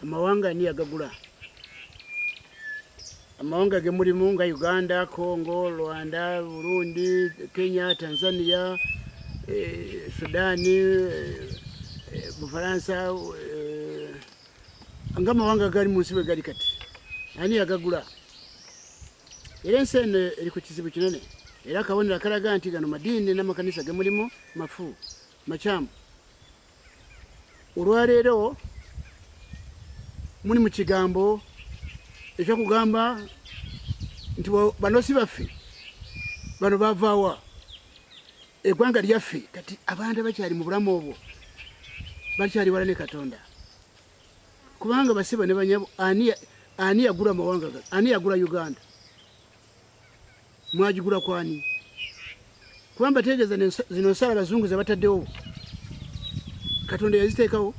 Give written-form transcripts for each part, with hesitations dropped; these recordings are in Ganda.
amawanga ni agagula amawanga ge mulimu nga Uganda, Congo, Rwanda, Burundi, Kenya, Tanzania, Sudani, Bufaransa, nga amawanga gali munsi bwe gali kati ani agagula. Era ensene eri ku kizibu kinene era akabonera kalaga nti gano madiini n'amakanisa ge mulimu mafu makyamu. Olwaleero muli mu kigambo ekyokugamba nti bano si baffe, bano bavaawa, eggwanga lyaffe. Kati abantu bakyali mu bulamu obwo bakyali wala ne Katonda, kubanga basiba ne banyabo. Ani yagula amawanga gano? Ani yagula Uganda? Mwagigula kwani? Kubanga bategeeza zino nsala abazungu ze bataddewo Katonda yaziteekawo,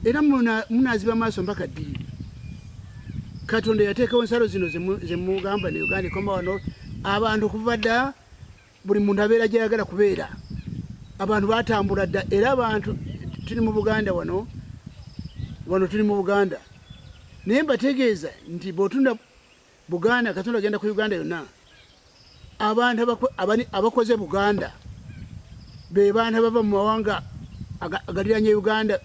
era munaziba maaso mpaka ddi. Katonda yateekawo ensalo zino ze mugamba ne Uganda ekoma wano. Abantu kuva dda buli muntu abeera gyayagala kubeera. Abantu batambula dda, era abantu tuli mu Buganda wano tuli mu Buganda. Naye mbategeeza nti bw'otunda Buganda, Katonda agenda ku Uganda yonna. Abantu abakoze Buganda be baana bava mu mawanga agaliranye Uganda,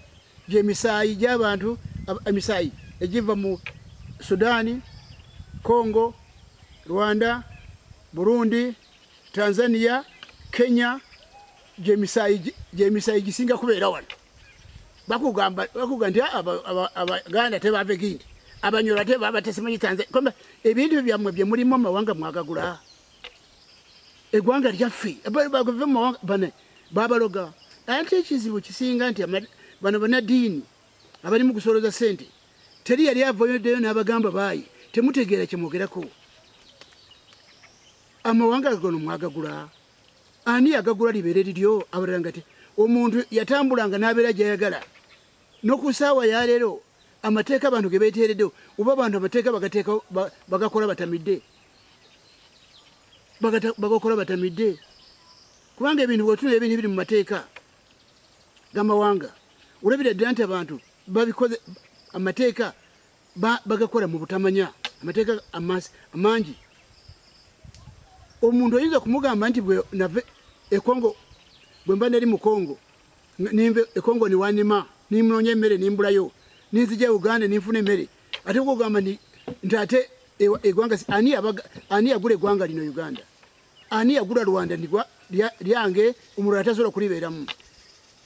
gy'emisaayi gy'abantu, emisaayi egiva mu Sudani, Congo, Rwanda, Burundi, Tanzania, Kenya, gy'emisaayi gisinga kubeera wano. Bakugamba nti Abaganda tebava Gindi, Abanyola tebava tesimanyi Tanzania. Komba ebintu byammwe bye mulimu amawanga mwagagula. Eggwanga lyaffe bagava mu mawanga bane babaloga. Ate ekizibu kisinga nti bano bannaddiini abali mu kusolooza ssente teri yali avayoddeyo n'abagamba baayi temutegeera kye mwogerako. Amawanga gano mwagagula. Ani yagagula libeere liryo? Abalala nga omuntu yatambulanga n'abeera gy'ayagala. N'oku ssaawa ya leero amateeka abantu ge beeteereddewo, oba abantu amateeka bagakola batamidde, bagakola batamidde. Kubanga ebintu bw'otuna ebintu biri mu mateeka g'amawanga, olabira ddala nti abantu babikoze amateeka bagakola mu butamanya, amateeka amangi. Omuntu oyinza kumugamba nti bwe nave ekongo, bwe mba neri mu Kongo nimve ekongo niwanima nimnonya emmere nimbulayo ninzija Uganda ninfuna emmere, ate okugamba nti ate eggwanga ani yagula eggwanga lino Uganda? Ani yagula Rwanda lyange omulala tasobola kulibeeramu?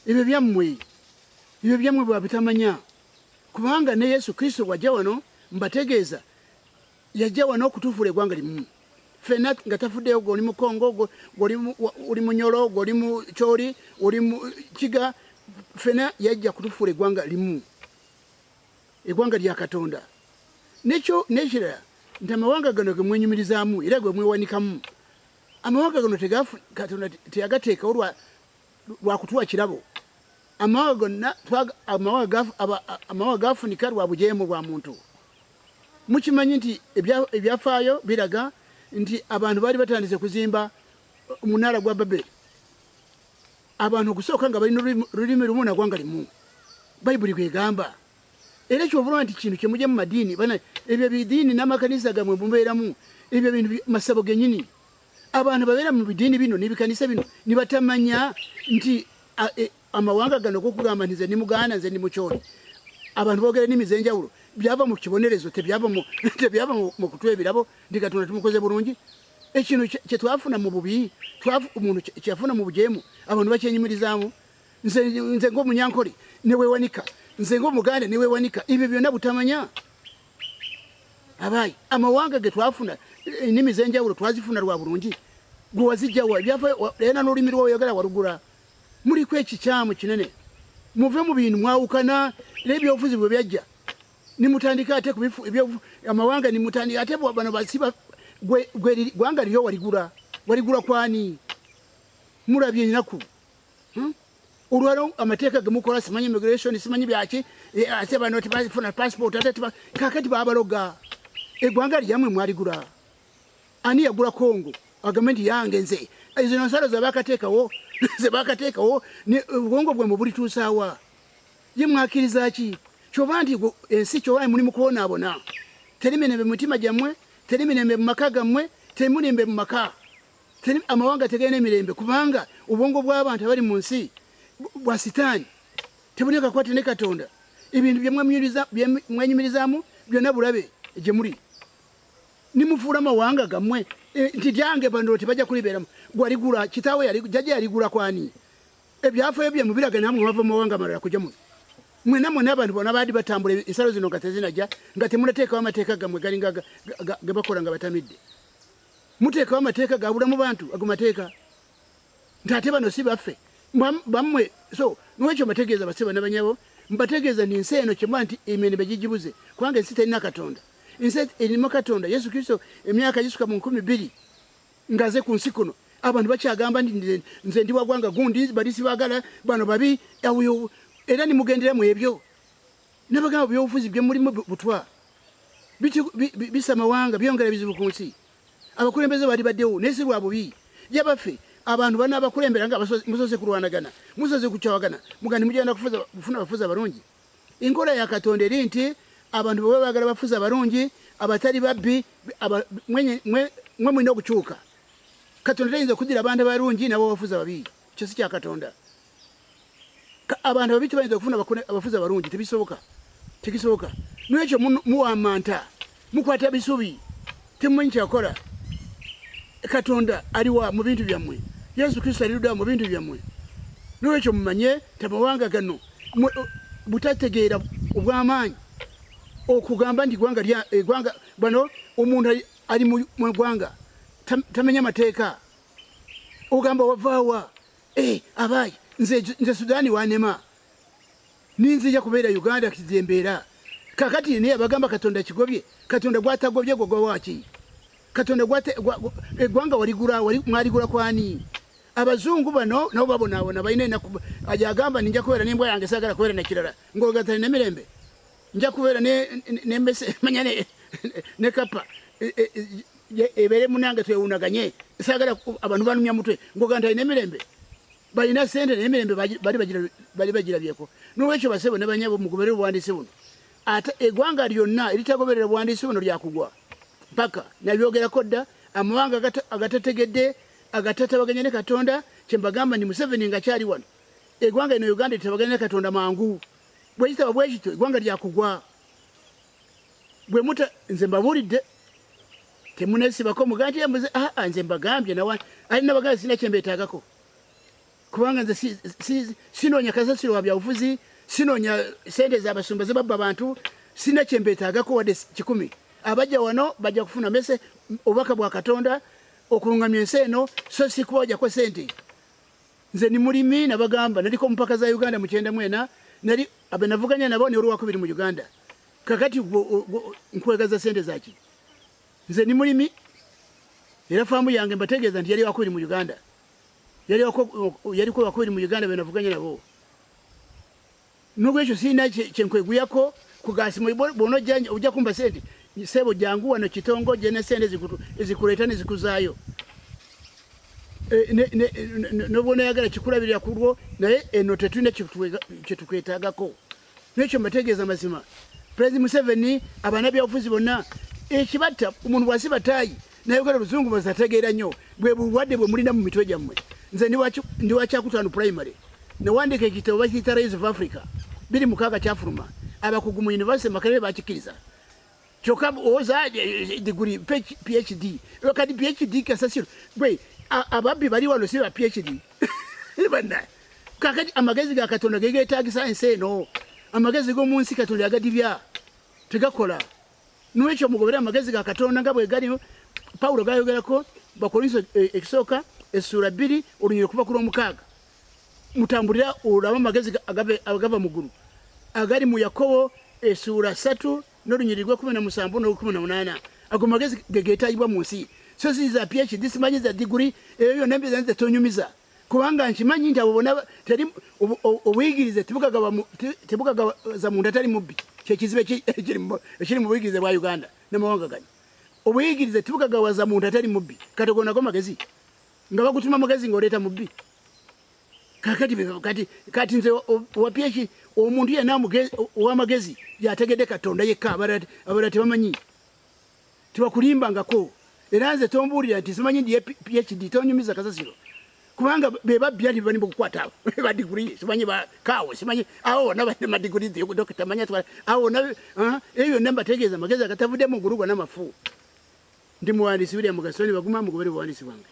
Ebyo byammwe bwabitamanya. Kubanga ne Yesu Kristo wajja wano, mbategeeza yajja wano okutufuula eggwanga limu. Fena nga tafuddeyo goli mu Kongo, oli mu Nyolo, goli mu Choli, oli mu Kiga, fena yajja kutufuula eggwanga limu, eggwanga lya Katonda. Nekirala nti amawanga gano ge mwenyumirizaamu era gwe mwewanikamu. Amawanga gano Katonda teyagateekawo lwa kutuwa kirabo. Amawanga gafunika lwa bujeemu bwa muntu. Mukimanyi nti ebyafaayo biraga nti abantu baali batandise kuzimba omunaala gwa Babeli. Abantu okusooka nga balina lulimi lumu na gwanga limu. Bayibuli kwegamba. Era kyobulwa nti kintu kyemujja mu madiini, ebyo bidiini n'amakanisa gamwe mubeeramu, ebyo bintu masabo gennyini. Abantu babeera mu bidiini bino n'ebikanisa bino ne batamanya nti amawanga gano gokugamba nti nze ndi Muganda, nze ndi Mukyoli. Abantu boogera ennimi ez'enjawulo byava mu kibonerezo, tebyava mu kutwa ebirabo nti Katonda tumukoze bulungi. Ekintu kye twafuna mu bubi, omuntu kyafuna mu bujeemu, abantu bakyenyumirizaamu. Nze ng'Omunyankole neweewanika, nze ng'Omuganda neweewanika. Ebyo byonna butamanya. Abaayi, amawanga ge twafuna, ennimi ez'enjawulo twazifuna lwa bulungi. Gwe wazijjawa era n'olulimi lw'oyagala walugula. Muliko ekikyamu kinene. Muve mu bintu mwawukana, n'ebyobufuzi bwe byajja nimutandika ate ku amawanga nimutandika ate bano basiba gwanga lyo waligula kwani? Mulabye nnaku olwalo amateeka gemukola, simanyi immigration, simanyi byaki, ate bano tebafuna passport, ate kakati babaloga. Eggwanga lyammwe mwaligula. Ani yagula Kongo? Agamenti yange nze. Izo nsalo zabakateekawo obwongo bwe mu bulituusaawa. Ye mwakiriza ki? Chovanti ensi chowai muli mukuona abona. Teri mirembe mutima gyamwe, teri mirembe mu maka gammwe, teri mirembe mu maka. Teri amawanga tegene mirembe kubanga ubongo bw'abantu abali mu nsi bwa sitaani. Teboneka kwate ne Katonda. Ibintu byemwenyumirizamu byonna bulabe gye muli. Nimufuula amawanga gammwe nti gyange bano tebajja kuliberamu. Gwaligula kitaawe jajja yaligula kwani. Ebyafaayo bye mubiraga namwe bava mu mawanga amalala kujja muno. Mwena n'abantu bonna baadi batambula ensalo zino nga tezinajja nga temunateekawo amateeka gammwe galinga ge bakola nga batamidde. Muteekawo amateeka ga bulamu bantu ago mateeka. Nti ate bano si baffe. Bammwe so n'ekyo mbategeeza baseba n'abanyabo mbategeeza ni nsi eno kyemba nti emirembe gigibuze kubanga ensi terina Katonda. Ensi erimu Katonda Yesu Kristo emyaka gisuka mu 12 ngaze ku nsi kuno. Abantu bakyagamba nti nze ndi wagwanga gundi bali sibagala bano babi awuyo era ni mugendera mu ebyo. Nabagamba byobufuzi bye mulimu butwa. Bisa mawanga byongera bizibu ku nsi. Abakulembeze bali baddewo nesi lwa bubi. Yabaffe abantu bana abakulembera nga musoze kulwanagana. Musoze kuchawagana. Mugani mugenda kufuna abafuzi abalungi. Inkola ya Katonda eri nti abantu bwe bagala bafuzi abalungi abatali babbi mwe mwino okukyuka. Katonda tayinza kudira abantu abalungi nabo bafuzi ababi. Kyo si kya Katonda. Abantu babitu bayinza kufuna abafuzi abalungi tebisoboka. Tekisoboka. N'ekyo muwamanta mukwata bisubi temumanyi kyakola. Katonda aliwa mu bintu byammwe. Yesu Kristo aliruda mu bintu byammwe. N'ekyo mumanye tamawanga gano butategeera obw'amaanyi okugamba ndi gwanga bano omuntu ali mu gwanga tamenya mateeka ogamba wavaawa abayi nze Sudani wanema ninzija kubeera Uganda kizembeera kakati ne abagamba Katonda kigobye Katonda gwatagobye gwo waki Katonda gwanga mwaligula kwani abazungu bano nabo babonabona bayina ajagamba ninja kubeera nembwa yange sagala kubeera na kirala ngogatane ne mirembe nja kubeera ne mbese manyane ne kapa ebere munanga twewunaganye sagala abantu banumya mutwe ngogantane ne mirembe balina sente ne mirembe bali bagirabyeko n'olwekyo basebo ne banyabo mugoberere obwandisi buno ate eggwanga lyonna eritagoberera obwandisi buno lyakugwa mpaka nabyogerako dda amawanga agatategedde agatatabaganya ne Katonda kyembagamba ni Museveni nga kyali wano eggwanga lino Uganda litabaganya ne Katonda mangu bwe kitaba bwe kityo eggwanga lyakugwa bwe muta nze mbabulidde temunesibako mugati nze mbagambye nawa ali nabagamba sina kyembeetaagako kubanga nze sinoonya kasasiro wa byabufuzi sinoonya sente z'abasumba zebabba abantu sina kyembeetaagako wadde 10 abajja wano bajja kufuna mese obubaka bwa Katonda okulungamya ensi eno so si kuba ojjako sente. Nze ni mulimi nabagamba naliko mpaka za Uganda mu 94 nali abenavuganya nabo ne olwakubiri mu Uganda kakati nkwegaza sente zaki. Nze ni mulimi era famu yange mbategeeza nti yali wakubiri mu Uganda yali ko wakubiri mu Uganda benavuganya nabo nubwo ekyo sina kyenkweguyako kugasi bono janja ujja kumba sente sebo jangu wano kitongo jene sente zikuleta ne zikuzaayo nobona yagala kikulabirira kulwo naye eno tetulina kyetukwetaagako n'ekyo mbategeeza mazima President Museveni abana byabufuzi bonna ekibatta omuntu bwasibatayi nayogera oluzungu bazategeera nnyo bwe bulwadde bwe mulina mu mitwe gyammwe nze ndi wa Kyakutano primary nawandika ekitabo bakiyita Rise of Africa 26 kyafuluma abakugu mu university Makerere bakikiriza kyokka oza degree PhD kati PhD kasasiro bwe ababbi bali wano si ba PhD bana kakati amagezi ga Katonda gegeetaagisa ensi eno amagezi g'omunsi Katonda yagadibya tegakola n'ekyo mugobera amagezi ga Katonda nga bwe gali Paulo gayogerako Bakolinso ekisooka essula 2 olunyiro kuva ku lw'omukaaga mutambulira olaba amagezi agava mu ggulu agali mu Yakobo essula 3 n'olunyiri rwa 17 n'olu18 ago magezi gegeetaayibwa mu nsi so ziza PhD simanyi za degree eyo yonna mbiza tonyumiza kubanga nkimanyi nti abo bonna teri obuyigirize tebukagaza munda tali mubbi kyekizibe ekiri mu buyigirize bwa Uganda n'amawanga gani obuyigirize tebukagawaza munda tali mubbi katogonago magezi nga bagutuma magezi ng'oleeta mubbi kati nze omuntu yenna ow'amagezi yategedde Katonda yekka abalala tebamanyi tebakulimbangako era nze tombuulira nti simanyi ndi PhD tonyumiza kasasiro kubanga beba byali bani bukwata ba degree simanyi ba kawo simanyi awo na ba degree yo dokita manya twa awo na eyo namba tegeza mageza katavude mu gurugo na mafu ndi muwandisi William Gasoni baguma mu gobere buwandisi bwange